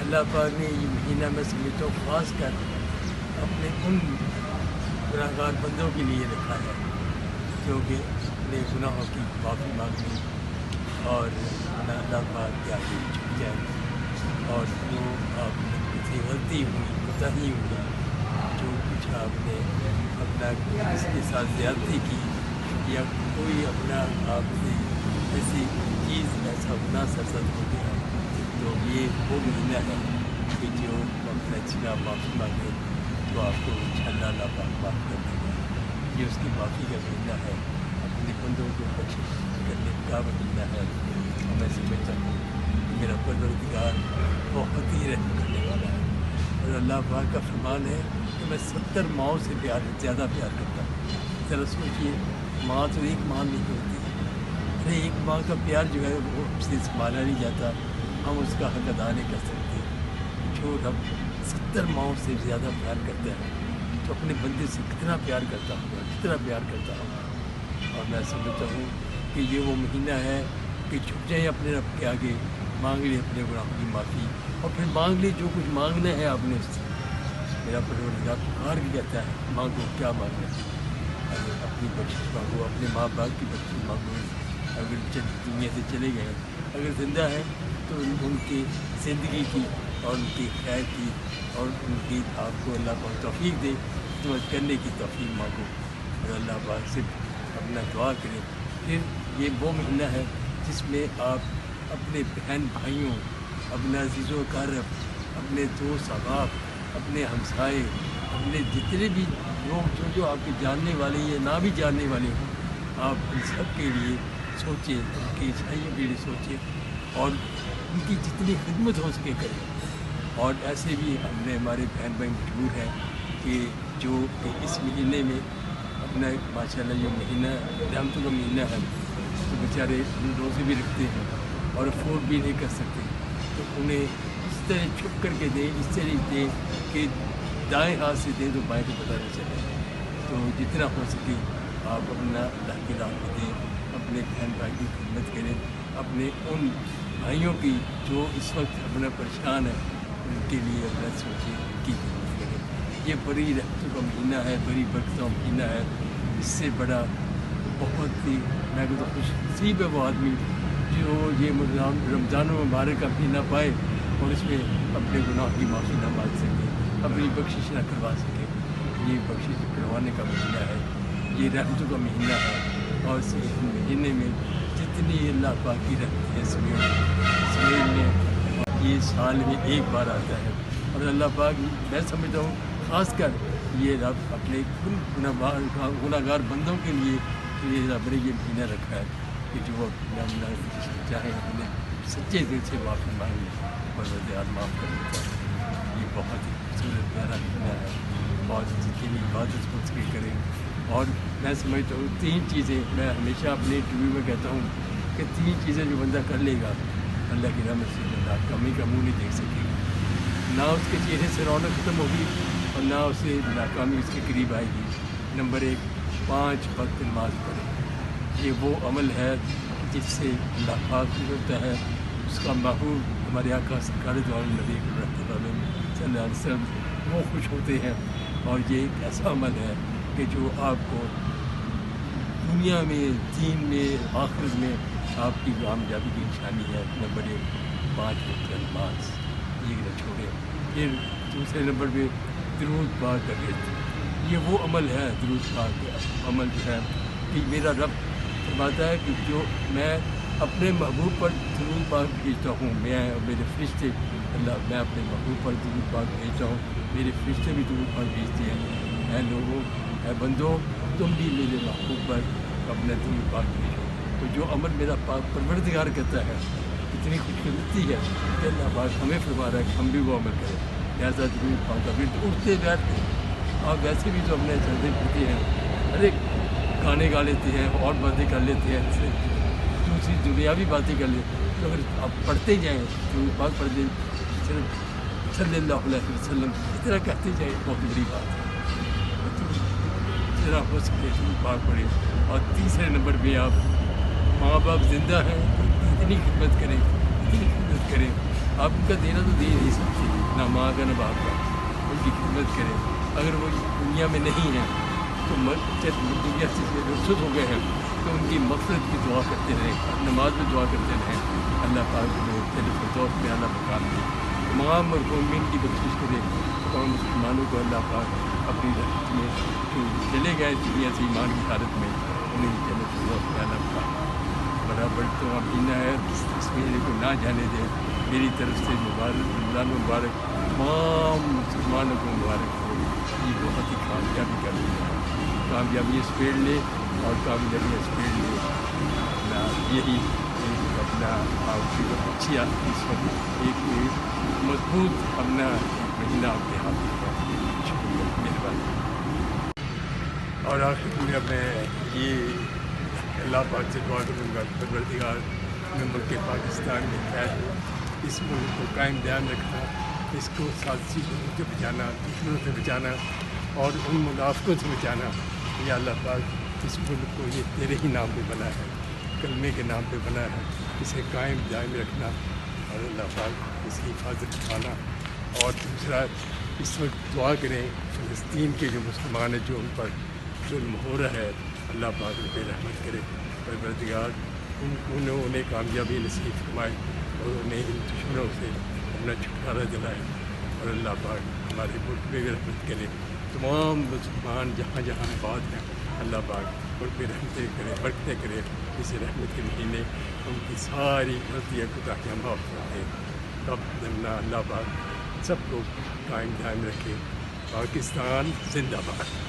अल्लाह पाक ने ये महीना मैं समझता हूँ ख़ास कर अपने उन गुनाहगार बंदों के लिए रखा है जो कि अपने गुनाहों की माफ़ी मांगनी और अल्लाह पाक के आगे झुक जाए और जो आपने किसी गलती हुई कोताही हुई जो कुछ आपने अपना किसी साथ ज़्यादती की या कोई अपना आपसे ऐसी चीज़ ऐसा गुनाह सरसद हो गया तो ये वो महीना है कि जो अपना जिना माफ़ी मांगे तो आपको इंशाअल्लाह अल्लाह पाक माफ़ कर देगा। ये उसकी माफ़ी का महीना है, अपने बंदों को बख्शिश करने का महीना है। और मैं समझता हूँ कि मेरा परवरदिगार बहुत ही रहम करने वाला है और अल्लाह पाक का फरमान है कि मैं 70 माओं से ज़्यादा प्यार करता हूँ। ज़रा सोचिए, माँ तो एक माँ नहीं होती, अरे एक माँ का प्यार जो है वो हमसे संभाला नहीं जाता, हम उसका हक अदा नहीं कर सकते। जो रब 70 माओं से ज़्यादा प्यार करता है तो अपने बंदे से कितना प्यार करता होगा, कितना प्यार करता होगा। और मैं समझता हूँ कि ये वो महीना है कि झुक जाए अपने रब के आगे, मांग ले अपने गुनाहों की माफ़ी और फिर मांग ले जो कुछ मांगना है आपने उससे। मेरा परवरदिगार पुकार भी कहता है मांगो, क्या मांगना है, अपनी बख्शिश मांगो, अपने माँ बाप की बख्शिश मांगो। अगर दुनिया से चले गए, अगर ज़िंदा है तो उनकी ज़िंदगी की और उनकी खैर की और उनकी आपको अल्लाह को तौफीक दे तो करने की तौफीक मांगो और अल्लाह पाक से अपना दुआ करें। फिर ये वो महीना है जिसमें आप अपने बहन भाइयों, अपने अज़ीज़ों क़रीब, अपने दोस्त अहबाब, अपने हमसाए, अपने जितने भी लोग जो आपके जानने वाले या ना भी जानने वाले हों, आप इन सब के लिए सोचें, उनकी अच्छाइयों के लिए सोचें और उनकी जितनी खिदमत हो सके करें। और ऐसे भी हमने हमारे बहन भाई मजबूर हैं कि जो कि इस महीने में अपना माशाल्लाह ये महीना रहमतों का महीना है तो बेचारे रोज़े भी रखते हैं और अफोर्ड भी नहीं कर सकते, तो उन्हें इस तरह छुप करके दें, इस तरह दें कि दाएँ हाथ से दें तो बाएँ को पता नहीं चले। तो जितना हो सके आप अपना अल्लाह की राह में दें, अपने बहन भाई की खिदमत करें, अपने उन भाइयों की जो इस वक्त अपना परेशान है उनके लिए अपना सोचें, उनकी खिदमत करें। ये बड़ी रहमतों का महीना है, बड़ी बरकतों का महीना है। इससे बड़ा बहुत ही मैं कहता हूँ खुश नसीब है वो आदमी जो ये रमज़ान मुबारक का महीना पाए और इसमें अपने गुनाह की माफ़ी ना मांग सके, अपनी बख्शिश ना करवा सके। ये बख्शिश करवाने का महीना है, ये रहमतों का महीना है और इस महीने में जितनी अल्लाह पाक की रहमत है इसमें में ये साल में एक बार आता है और अल्लाह पाक मैं समझता हूँ ख़ास कर ये रब अपने गुनाहगार बंदों के लिए ये रब ने ये महीना रखा है कि जो अपना चाहे अपने सच्चे दिल से माफ़ी मांग ले और वह माफ़ कर देता है। ये बहुत ही खूबसूरत प्यारा महीना है और जितनी इबादत हो सके करें। और मैं समझता हूँ 3 चीज़ें मैं हमेशा अपने इंटरव्यू में कहता हूँ कि 3 चीज़ें जो बंदा कर लेगा अल्लाह की रहमत से बंदा कमी का मुँह नहीं देख सकेगा, ना उसके चेहरे से रौनक ख़त्म होगी और ना उसे नाकामी उसके करीब आएगी। नंबर 1, 5 वक्त नमाज पढ़े। ये वो अमल है जिससे अल्लाह पाक खुश होता है, उसका महबूब हमारे आका सरकार दो आलम नबी सल्लल्लाहु अलैहि वसल्लम वो खुश होते हैं। और ये एक ऐसा अमल है कि जो आपको दुनिया में, दीन में, आखिरत में आपकी कामयाबी की निशानी है। नंबर 1, 5 वक्त नमाज ये न छोड़ें। फिर दूसरे नंबर पे दुरूद पाक करें। ये वो अमल है, दुरूद पाक अमल जो है कि मेरा रब फरमाता है कि जो मैं अपने महबूब पर दुरूद पाक भेजता हूँ, मैं और मेरे फरिश्ते अल्लाह मैं अपने महबूब पर दुरूद पाक भेजता हूँ, मेरे फरिश्ते भी दुरूद पाक भेजते हैं। ऐ लोगों, ऐ बंदो, तुम भी मेरे महबूब पर अपना दुरूद पाक भेजो। तो जो अमल मेरा पाक परवरदिगार कहता है, इतनी खुशकिस्मती है कि अल्लाह पाक हमें फरमा रहा है कि हम भी वो अमल करें। लिहाजा दुरूद पाक का फिर उठते बैठते और वैसे भी तो अपने चलते फिरते हैं, अरे गाने गा लेते हैं और बातें कर लेते हैं, दूसरी दुनियावी बातें कर लेते हैं। तो अगर आप पढ़ते जाएँ दुरूद पाक पढ़ते सिर्फ सल्लल्लाहु अलैहि वसल्लम इतना कहते जाए बहुत बड़ी बात है। जितना हो सके दुरूद पाक पढ़े। और तीसरे नंबर पे आप माँ बाप ज़िंदा हैं तो इतनी खिदमत करें, इतनी खिदमत करें। آپ کا دینا تو دے نہیں سکتے، نہ ماں کا نہ باپ کا، ان کی خدمت کریں. اگر وہ دنیا میں نہیں ہیں تو دنیا سے رخصت ہو گئے ہیں تو ان کی مغفرت کی دعا کرتے رہیں، نماز میں دعا کرتے رہیں. اللہ پاک میں مختلف ذوق میں اعلیٰ مقام دے، تمام مرحومین کی بخشش کرے. تمام مسلمانوں کو اللہ پاک اپنی رحمت میں جو چلے گئے دنیا سے ایمان کی حالت میں، انہیں جنت الذوق میں اعلیٰ مقام برابر تو مہینہ ہے. اس مہینے کو نہ جانے دیں. میری طرف سے مبارک، رمضان مبارک تمام مسلمانوں کو مبارک ہو. یہ بہت ہی کامیابی کا دن ہے. کامیابی اسپیڈ لے اور کامیابی اسپیڈ لے. اپنا یہی ایک اپنا آپ کی اچھی اس وقت ایک مضبوط اپنا مہینہ آپ کے ہاتھ میں. شکریہ، مہربانی. اور آخر میں یہ اللہ پاک سے دعا کروں گا، پروردگار میں ملک پاکستان میں خیر، اس ملک کو قائم دائم رکھنا، اس کو سازشی لوگوں سے بچانا، دشمنوں سے بچانا اور ان منافقوں سے بچانا. یا اللہ پاک اس ملک کو یہ تیرے ہی نام پہ بنا ہے، کلمے کے نام پہ بنا ہے، اسے قائم دائم رکھنا اور اللہ پاک اس کی حفاظت کرنا. اور دوسرا اس وقت دعا کریں فلسطین کے جو مسلمان ہیں جو ان پر ظلم ہو رہا ہے، اللہ پاک ان پہ رحمت کرے. پروردگار انہیں کامیابی نصیب فرمائے اور انہیں ان دشمنوں سے اپنا چھٹکارا دلائے. اور اللہ پاک ہمارے ملک پہ بھی رحمت کرے. تمام مسلمان جہاں جہاں آباد ہیں، اللہ پاک ان پہ رحمتیں کرے، برکتیں کرے. اس رحمت کے مہینے ان کی ساری غلطیاں کوتاہیاں معاف کر دیں. رب اللہ پاک سب کو قائم دائم رکھے. پاکستان زندہ باد.